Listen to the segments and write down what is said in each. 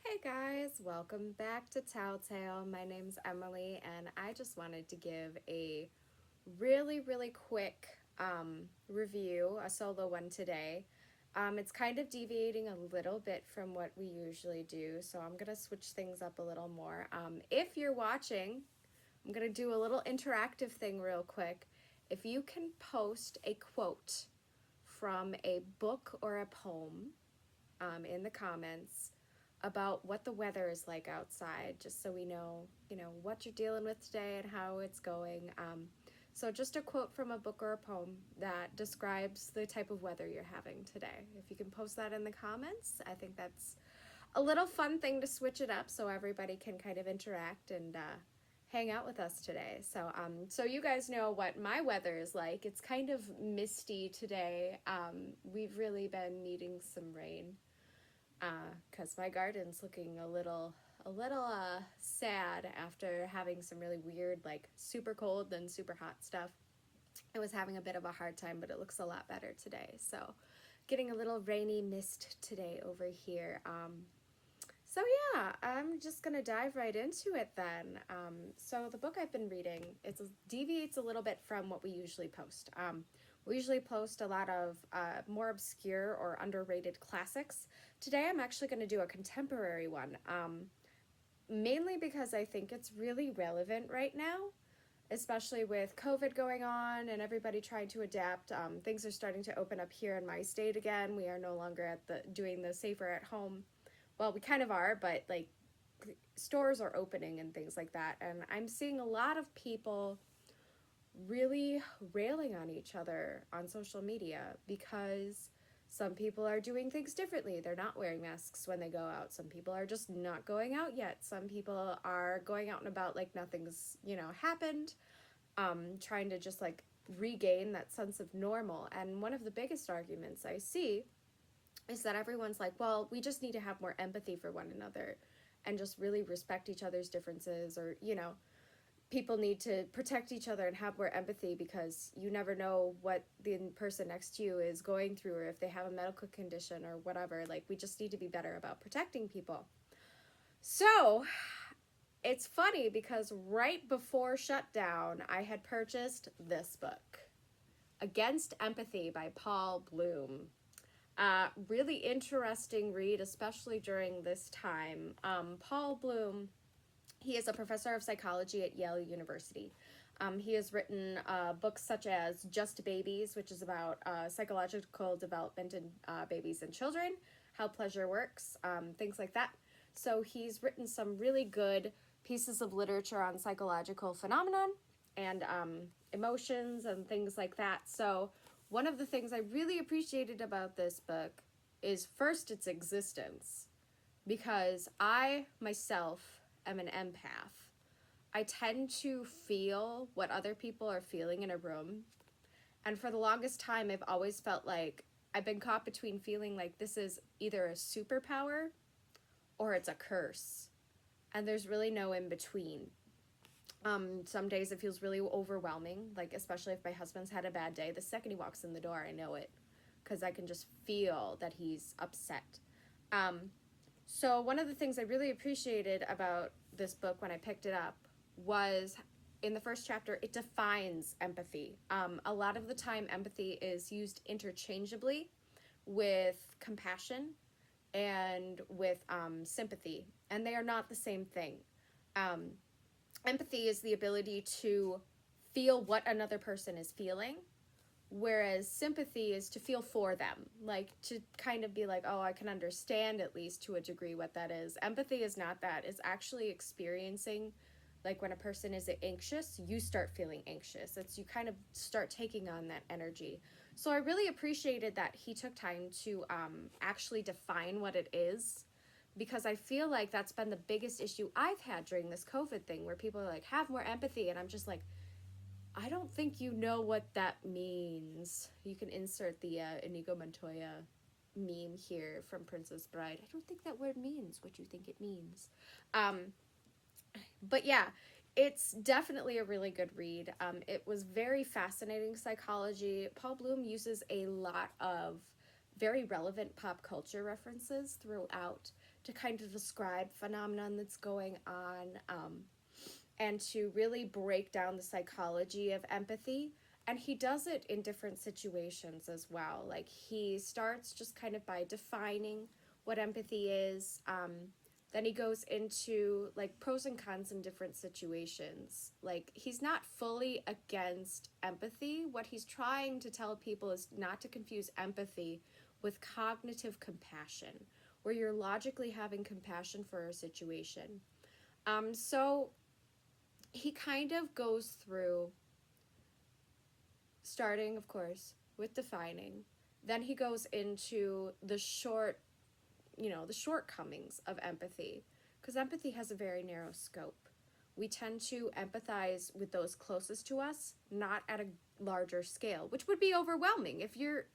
Hey guys, welcome back to Telltale. My name's Emily, and I just wanted to give a really quick review, a solo one today. It's kind of deviating a little bit from what we usually do, so I'm gonna switch things up a little more. If you're watching, I'm gonna do a little interactive thing real quick. If you can post a quote from a book or a poem in the comments about what the weather is like outside, just so we know, what you're dealing with today and how it's going. So just a quote from a book or a poem that describes the type of weather you're having today. If you can post that in the comments, I think that's a little fun thing to switch it up so everybody can kind of interact and hang out with us today. So you guys know what my weather is like. It's kind of misty today. We've really been needing some rain because my garden's looking a little sad after having some really weird, like super cold then super hot stuff. I was having a bit of a hard time, but it looks a lot better today. So getting a little rainy mist today over here. So yeah, I'm just gonna dive right into it then. So the book I've been reading, it deviates a little bit from what we usually post. We usually post a lot of more obscure or underrated classics. Today I'm actually gonna do a contemporary one, mainly because I think it's really relevant right now, especially with COVID going on and everybody trying to adapt. Things are starting to open up here in my state again. We are no longer doing the safer at home. Well, we kind of are, but like stores are opening and things like that. And I'm seeing a lot of people really railing on each other on social media because some people are doing things differently. They're not wearing masks when they go out. Some people are just not going out yet. Some people are going out and about like nothing's, happened, trying to just like regain that sense of normal. And one of the biggest arguments I see is that everyone's like, well, we just need to have more empathy for one another and just really respect each other's differences, or, people need to protect each other and have more empathy because you never know what the person next to you is going through or if they have a medical condition or whatever. Like, we just need to be better about protecting people. So it's funny because right before shutdown, I had purchased this book, Against Empathy by Paul Bloom. Really interesting read, especially during this time. Paul Bloom, he is a professor of psychology at Yale University. He has written books such as Just Babies, which is about psychological development in babies and children, how pleasure works, things like that. So he's written some really good pieces of literature on psychological phenomenon and emotions and things like that. So one of the things I really appreciated about this book is first its existence, because I myself am an empath. I tend to feel what other people are feeling in a room. And for the longest time, I've always felt like I've been caught between feeling like this is either a superpower or it's a curse. And there's really no in between. Some days it feels really overwhelming, like especially if my husband's had a bad day. The second he walks in the door, I know it because I can just feel that he's upset. So one of the things I really appreciated about this book when I picked it up was in the first chapter, it defines empathy. A lot of the time, empathy is used interchangeably with compassion and with sympathy, and they are not the same thing. Empathy is the ability to feel what another person is feeling, whereas sympathy is to feel for them, like to kind of be like, oh, I can understand at least to a degree what that is. Empathy is not that. It's actually experiencing, like when a person is anxious, you start feeling anxious. It's you kind of start taking on that energy. So I really appreciated that he took time to actually define what it is, because I feel like that's been the biggest issue I've had during this COVID thing, where people are like, have more empathy. And I'm just like, I don't think you know what that means. You can insert the Inigo Montoya meme here from Princess Bride. I don't think that word means what you think it means. But yeah, it's definitely a really good read. It was very fascinating psychology. Paul Bloom uses a lot of very relevant pop culture references throughout to kind of describe phenomenon that's going on, and to really break down the psychology of empathy. And he does it in different situations as well. Like, he starts just kind of by defining what empathy is. Then he goes into like pros and cons in different situations. Like, he's not fully against empathy. What he's trying to tell people is not to confuse empathy with cognitive compassion, where you're logically having compassion for a situation. So he kind of goes through, starting, of course, with defining. Then he goes into the shortcomings of empathy, because empathy has a very narrow scope. We tend to empathize with those closest to us, not at a larger scale, which would be overwhelming. If you're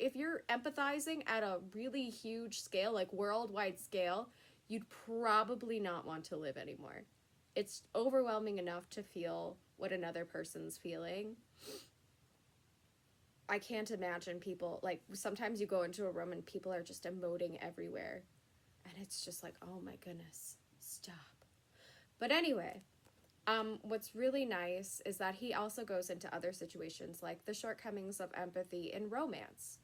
empathizing at a really huge scale, like worldwide scale, you'd probably not want to live anymore. It's overwhelming enough to feel what another person's feeling. I can't imagine people, like, sometimes you go into a room and people are just emoting everywhere. And it's just like, oh my goodness, stop. But anyway, what's really nice is that he also goes into other situations, like the shortcomings of empathy in romance,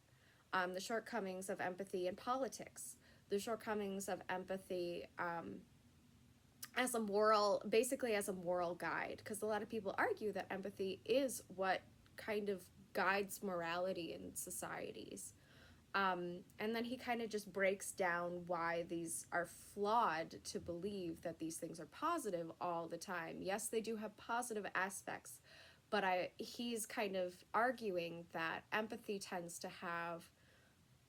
the shortcomings of empathy in politics, the shortcomings of empathy as a moral guide, because a lot of people argue that empathy is what kind of guides morality in societies. And then he kind of just breaks down why these are flawed to believe that these things are positive all the time. Yes, they do have positive aspects, but he's kind of arguing that empathy tends to have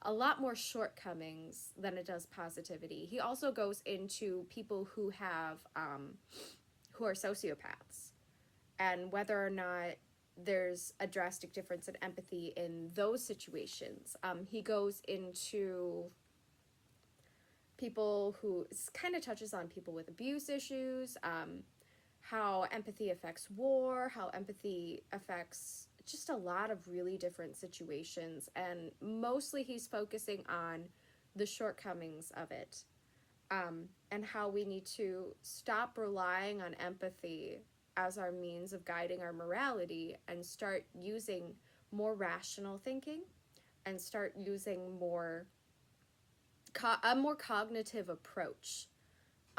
a lot more shortcomings than it does positivity. He also goes into people who are sociopaths, and whether or not there's a drastic difference in empathy in those situations. He goes into people who kind of touches on people with abuse issues, how empathy affects war, how empathy affects just a lot of really different situations. And mostly he's focusing on the shortcomings of it, and how we need to stop relying on empathy as our means of guiding our morality and start using more rational thinking and start using a more cognitive approach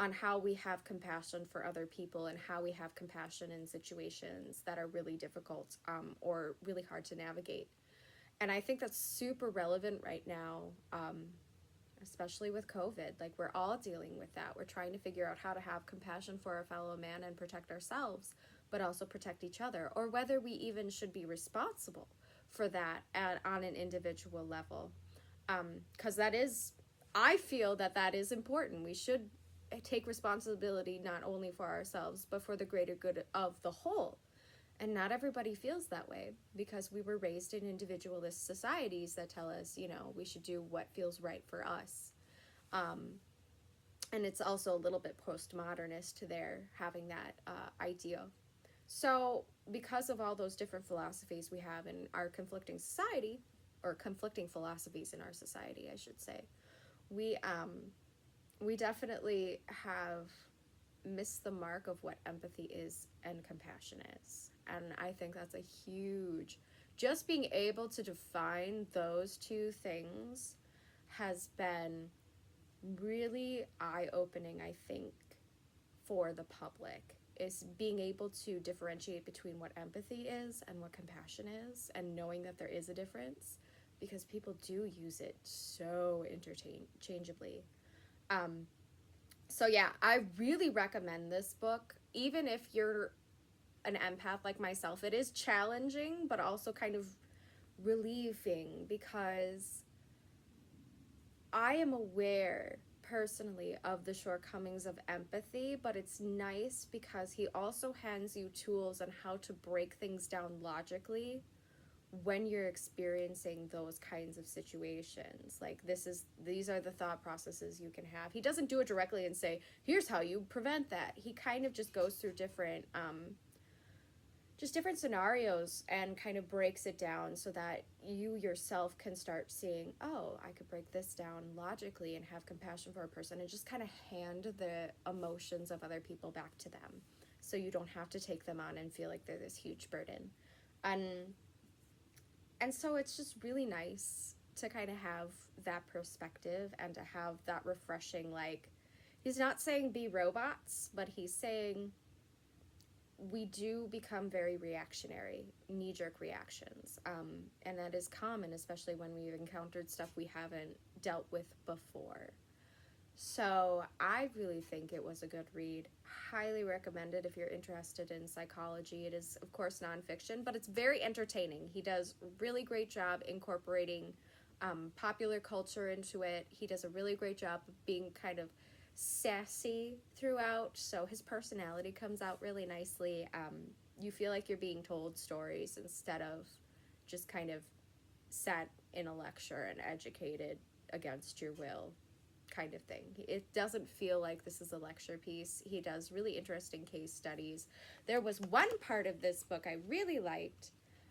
on how we have compassion for other people and how we have compassion in situations that are really difficult, or really hard to navigate. And I think that's super relevant right now, especially with COVID. Like, we're all dealing with that. We're trying to figure out how to have compassion for our fellow man and protect ourselves, but also protect each other, or whether we even should be responsible for that on an individual level. Because I feel that is important. We should take responsibility not only for ourselves, but for the greater good of the whole. And not everybody feels that way, because we were raised in individualist societies that tell us, we should do what feels right for us. And it's also a little bit postmodernist to their having that idea. So because of all those different philosophies we have in our conflicting society, or conflicting philosophies in our society, I should say, we definitely have missed the mark of what empathy is and compassion is. And I think that's a huge, just being able to define those two things has been really eye-opening, I think, for the public, is being able to differentiate between what empathy is and what compassion is, and knowing that there is a difference, because people do use it so interchangeably. So yeah, I really recommend this book, even if you're an empath like myself. It is challenging, but also kind of relieving, because I am aware personally of the shortcomings of empathy, but it's nice because he also hands you tools on how to break things down logically when you're experiencing those kinds of situations. Like, these are the thought processes you can have. He doesn't do it directly and say, here's how you prevent that. He kind of just goes through different just different scenarios and kind of breaks it down so that you yourself can start seeing, oh, I could break this down logically and have compassion for a person, and just kind of hand the emotions of other people back to them so you don't have to take them on and feel like they're this huge burden. And and so it's just really nice to kind of have that perspective and to have that refreshing, like, he's not saying be robots, but he's saying we do become very reactionary, knee-jerk reactions, and that is common, especially when we've encountered stuff we haven't dealt with before. So I really think it was a good read. Highly recommend it if you're interested in psychology. It is, of course, nonfiction, but it's very entertaining. He does a really great job incorporating popular culture into it. He does a really great job of being kind of sassy throughout, so his personality comes out really nicely. You feel like you're being told stories instead of just kind of sat in a lecture and educated against your will kind of thing. It doesn't feel like this is a lecture piece. He does really interesting case studies. There was one part of this book I really liked,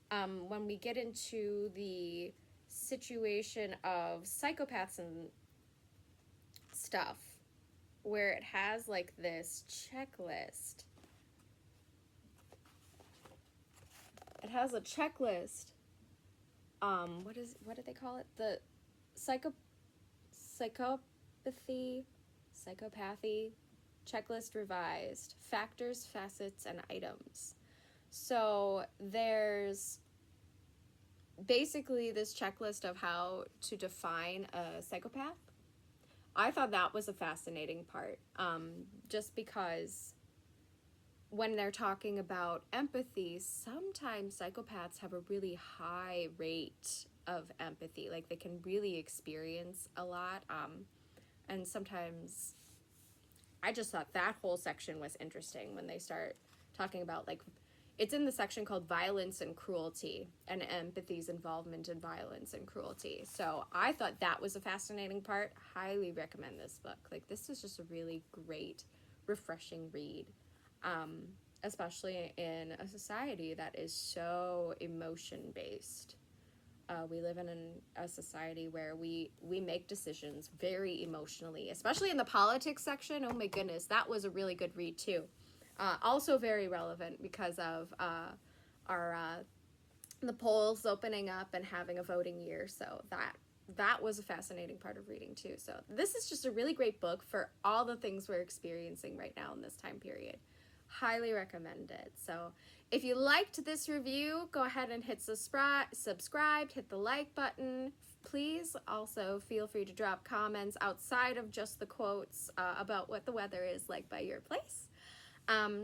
when we get into the situation of psychopaths and stuff, where it has like this checklist. It has a checklist. What did they call it? The psychopathy checklist revised. Factors, facets, and items. So there's basically this checklist of how to define a psychopath. I thought that was a fascinating part, just because when they're talking about empathy, sometimes psychopaths have a really high rate of empathy. Like, they can really experience a lot, and sometimes I just thought that whole section was interesting when they start talking about, like, it's in the section called Violence and Cruelty, and empathy's involvement in violence and cruelty. So I thought that was a fascinating part. Highly recommend this book. Like, this is just a really great, refreshing read, especially in a society that is so emotion-based. We live in a society where we make decisions very emotionally, especially in the politics section. Oh my goodness, that was a really good read too. Also very relevant because of the polls opening up and having a voting year. So that was a fascinating part of reading too. So this is just a really great book for all the things we're experiencing right now in this time period. Highly recommend it. So if you liked this review, go ahead and hit subscribe, hit the like button. Please also feel free to drop comments outside of just the quotes about what the weather is like by your place.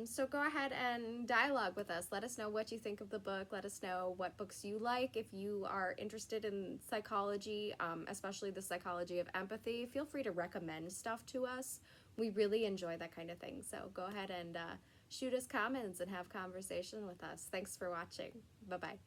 So go ahead and dialogue with us. Let us know what you think of the book. Let us know what books you like. If you are interested in psychology, especially the psychology of empathy, feel free to recommend stuff to us. We really enjoy that kind of thing. So go ahead and shoot us comments and have conversation with us. Thanks for watching. Bye-bye.